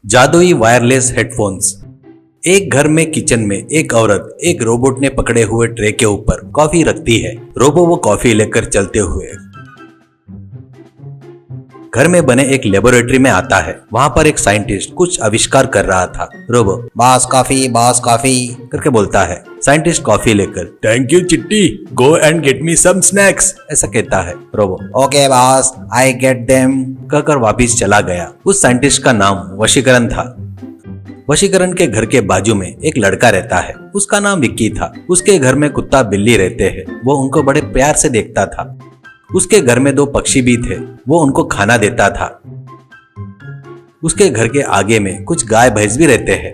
जादुई wireless headphones. एक घर में किचन में एक औरत एक रोबोट ने पकड़े हुए ट्रे के ऊपर कॉफी रखती है। रोबो वो कॉफी लेकर चलते हुए घर में बने एक लेबोरेटरी में आता है। वहां पर एक साइंटिस्ट कुछ आविष्कार कर रहा था। रोबो बॉस कॉफी करके बोलता है। साइंटिस्ट कॉफी लेकर thank you Chitti, go and get me some snacks ऐसा कहता है। Robo okay boss, I get them कहकर वापिस चला गया। उस साइंटिस्ट का नाम वशीकरण था। वशीकरण के घर के बाजू में एक लड़का रहता है। उसका नाम विक्की था। उसके घर में कुत्ता बिल्ली रहते हैं। वो उनको बड़े प्यार से देखता था। उसके घर में 2 पक्षी भी थे। वो उनको खाना देता था। उसके घर के आगे में कुछ गाय भैंस भी रहते हैं।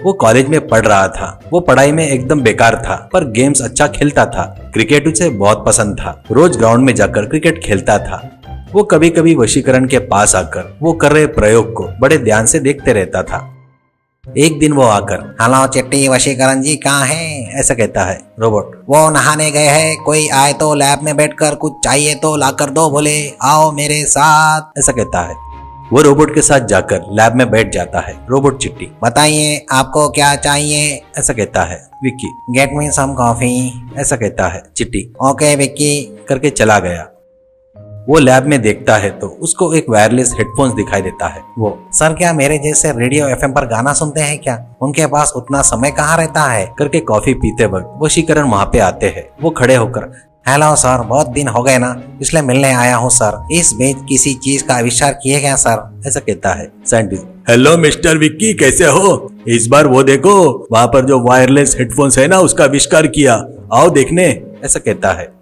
वो कॉलेज में पढ़ रहा था। वो पढ़ाई में एकदम बेकार था, पर गेम्स अच्छा खेलता था। क्रिकेट उसे बहुत पसंद था। रोज ग्राउंड में जाकर क्रिकेट खेलता था। वो कभी कभी वशीकरण के पास आकर वो कर रहे प्रयोग को बड़े ध्यान से देखते रहता था। एक दिन वो आकर हेलो चिट्टी, वशीकरण जी कहाँ हैं ऐसा कहता है। रोबोट वो नहाने गए हैं, कोई आए तो लैब में बैठकर कुछ चाहिए तो लाकर दो, बोले आओ मेरे साथ ऐसा कहता है। वो रोबोट के साथ जाकर लैब में बैठ जाता है। रोबोट चिट्टी बताइए आपको क्या चाहिए ऐसा कहता है। Vicky get me some coffee ऐसा कहता है। चिट्टी ओके विक्की करके चला गया। वो लैब में देखता है तो उसको एक वायरलेस हेडफोन्स दिखाई देता है। वो सर क्या मेरे जैसे रेडियो एफएम पर गाना सुनते हैं क्या? उनके पास उतना समय कहाँ रहता है करके कॉफी पीते वक्त वशीकरण वहाँ पे आते हैं। वो खड़े होकर हेलो सर, बहुत दिन हो गए ना, इसलिए मिलने आया हूँ सर। इस बीच किसी चीज का आविष्कार किए क्या सर ऐसा कहता है। साइंटिस्ट हेलो मिस्टर विक्की, कैसे हो? इस बार वो देखो, वहाँ पर जो वायरलेस हेडफोन्स है ना, उसका आविष्कार किया, आओ देखने ऐसा कहता है।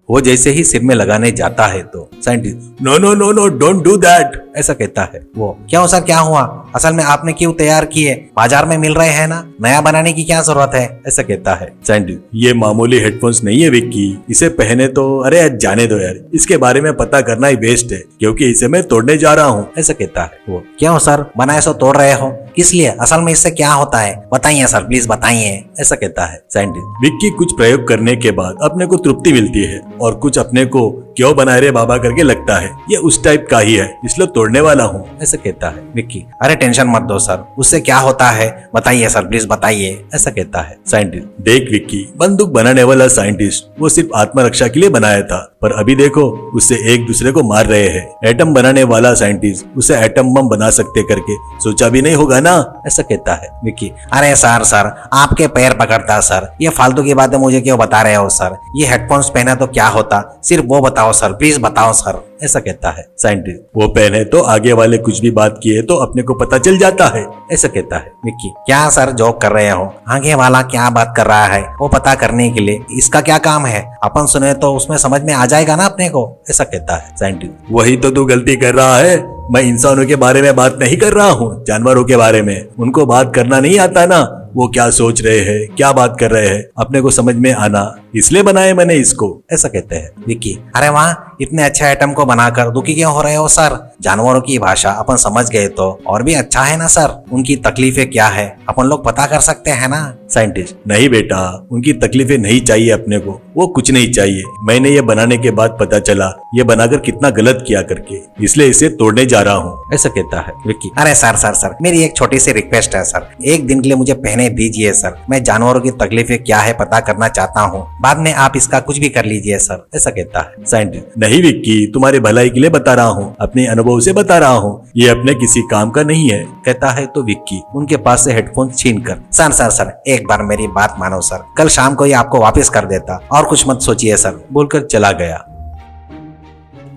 वो जैसे ही सिर में लगाने जाता है तो scientist no no no no don't do that ऐसा कहता है। वो क्यों सर, क्या हुआ? असल में आपने क्यों तैयार किए? बाजार में मिल रहे हैं ना, नया बनाने की क्या जरूरत है ऐसा कहता है। साइंटिस्ट ये मामूली हेडफोन्स नहीं है विक्की, इसे पहने तो अरे जाने दो यार, इसके बारे में पता करना ही वेस्ट है, क्योंकि इसे मैं तोड़ने जा रहा हूँ ऐसा कहता है। वो क्यों सर, बनाए सो तोड़ रहे हो, किस लिए? असल में इससे क्या होता है बताइए सर, प्लीज बताइए ऐसा कहता है। साइंटिस्ट विक्की कुछ प्रयोग करने के बाद अपने को तृप्ति मिलती है और कुछ अपने को क्यों बनाए रे बाबा करके लगता है। ये उस टाइप का ही है, इसलिए तोड़ने वाला हूँ ऐसा कहता है। विक्की अरे टेंशन मत दो सर, उससे क्या होता है बताइए सर, प्लीज बताइए ऐसा कहता है। साइंटिस्ट देख विक्की, बंदूक बनाने वाला साइंटिस्ट वो सिर्फ आत्मरक्षा के लिए बनाया था, पर अभी देखो उससे एक दूसरे को मार रहे हैं। एटम बनाने वाला साइंटिस्ट उसे एटम बम बना सकते करके सोचा भी नहीं होगा ना ऐसा कहता है। विक्की अरे सर आपके पैर पकड़ता सर, ये फालतू की बातें मुझे क्यों बता रहे हो सर? ये हेडफोन्स पहना तो क्या होता, सिर्फ वो बताओ सर, प्लीज बताओ सर ऐसा कहता है। साइंटिस्ट वो पहने तो आगे वाले कुछ भी बात किए तो अपने को पता चल जाता है ऐसा कहता है। विक्की क्या सर जोक कर रहे हो? आगे वाला क्या बात कर रहा है वो पता करने के लिए इसका क्या काम है? अपन सुने तो उसमें समझ में आ जाएगा ना अपने को ऐसा कहता है। साइंटिस्ट वही तो तू गलती कर रहा है, मैं इंसानों के बारे में बात नहीं कर रहा हूँ, जानवरों के बारे में। उनको बात करना नहीं आता ना, वो क्या सोच रहे हैं, क्या बात कर रहे हैं, अपने को समझ में आना, इसलिए बनाए मैंने इसको ऐसा कहते हैं। विक्की अरे वाह, इतने अच्छे आइटम को बनाकर दुखी क्यों हो रहे हो सर? जानवरों की भाषा अपन समझ गए तो और भी अच्छा है ना सर। उनकी तकलीफें क्या है अपन लोग पता कर सकते हैं ना। साइंटिस्ट नहीं बेटा, उनकी तकलीफें नहीं चाहिए अपने को, वो कुछ नहीं चाहिए। मैंने ये बनाने के बाद पता चला ये बनाकर कितना गलत किया करके, इसलिए इसे तोड़ने जा रहा हूँ ऐसा कहता है। विक्की अरे सर मेरी एक छोटी सी रिक्वेस्ट है सर, एक दिन के लिए मुझे पहने दीजिए सर, मैं जानवरों की तकलीफें क्या है पता करना चाहता हूँ, बाद में आप इसका कुछ भी कर लीजिए सर ऐसा कहता है। साइंटिस्ट नहीं विक्की, तुम्हारे भलाई के लिए बता रहा हूँ, अपने अनुभव से बता रहा हूँ, ये अपने किसी काम का नहीं है कहता है। तो विक्की उनके पास से हेडफोन छीन कर सर एक बार मेरी बात मानो सर, कल शाम को ही आपको वापस कर देता, और कुछ मत सोचिए सर बोलकर चला गया।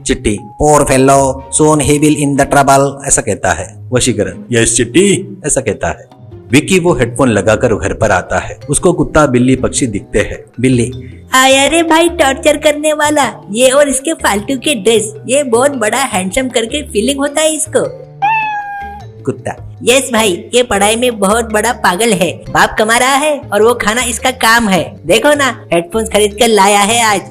चिट्टी poor fellow soon he will in the trouble ऐसा कहता है। वशीकरण यस चिट्टी ऐसा कहता है। विक्की वो हेडफोन लगाकर घर पर आता है। उसको कुत्ता बिल्ली पक्षी दिखते हैं। बिल्ली आया रे भाई टॉर्चर करने वाला, ये और इसके फालतू के ड्रेस, ये बहुत बड़ा हैंडसम करके फीलिंग होता है इसको। कुत्ता यस भाई, ये पढ़ाई में बहुत बड़ा पागल है, बाप कमा रहा है और वो खाना इसका काम है, देखो ना हेडफोन्स खरीद कर लाया है आज।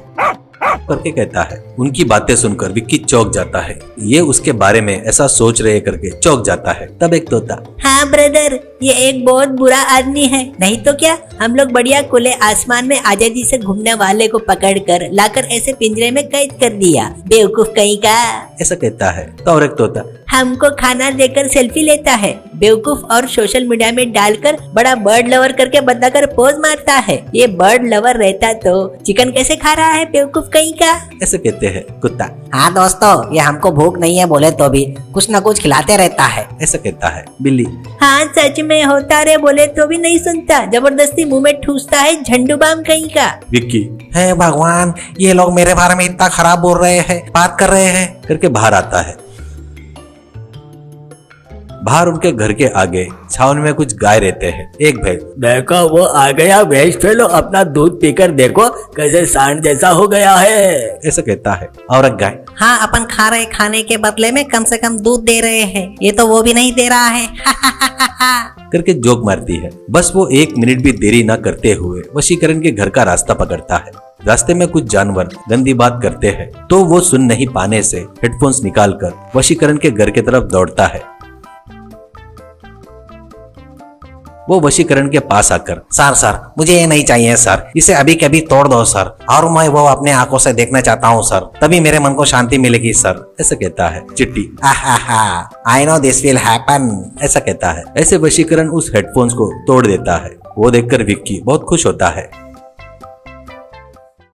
करके कहता है। उनकी बातें सुनकर विक्की चौंक जाता है। ये उसके बारे में ऐसा सोच रहे करके चौंक जाता है। तब एक तोता, हाँ ब्रदर, ये एक बहुत बुरा आदमी है, नहीं तो क्या हम लोग बढ़िया खुले आसमान में आजादी से घूमने वाले को पकड़कर लाकर ऐसे पिंजरे में कैद कर दिया, बेवकूफ कहीं का। ऐसा कहता है। तो और एक तोता, हमको खाना देकर सेल्फी लेता है, बेवकूफ, और सोशल मीडिया में डालकर बड़ा बर्ड लवर करके बताकर पोज मारता है। ये बर्ड लवर रहता तो चिकन कैसे खा रहा है, बेवकूफ कहीं का। ऐसे कहते हैं। कुत्ता, हाँ दोस्तों, ये हमको भूख नहीं है बोले तो भी कुछ न कुछ खिलाते रहता है। ऐसा कहता है। बिल्ली, हाँ सच में होता रे बोले तो भी नहीं सुनता, जबरदस्ती मुंह में ठूसता है, झंडू बाम कहीं का। विक्की, हे भगवान, ये लोग मेरे बारे में इतना खराब बोल रहे हैं, बात कर रहे हैं करके बाहर आता है। बाहर उनके घर के आगे छावन में कुछ गाय रहते हैं। एक भैंस, देखो वो आ गया भैंस फेलो, अपना दूध पीकर देखो कैसे सांड जैसा हो गया है। ऐसा कहता है। और एक गाय, हाँ अपन खा रहे खाने के बदले में कम से कम दूध दे रहे हैं, ये तो वो भी नहीं दे रहा है करके जोक मारती है। बस वो 1 मिनट भी देरी न करते हुए वशीकरण के घर का रास्ता पकड़ता है। रास्ते में कुछ जानवर गंदी बात करते हैं तो वो सुन नहीं पाने से हेडफोन्स निकालकर वशीकरण के घर की तरफ दौड़ता है। वो वशीकरण के पास आकर, सर मुझे ये नहीं चाहिए सर, इसे अभी के अभी तोड़ दो सर, और मैं वो अपने आंखों से देखना चाहता हूँ सर, तभी मेरे मन को शांति मिलेगी सर। ऐसा कहता है। चिट्टी, I know this will happen. ऐसा कहता है। ऐसे वशीकरण उस हेडफोन्स को तोड़ देता है। वो देखकर विक्की बहुत खुश होता है।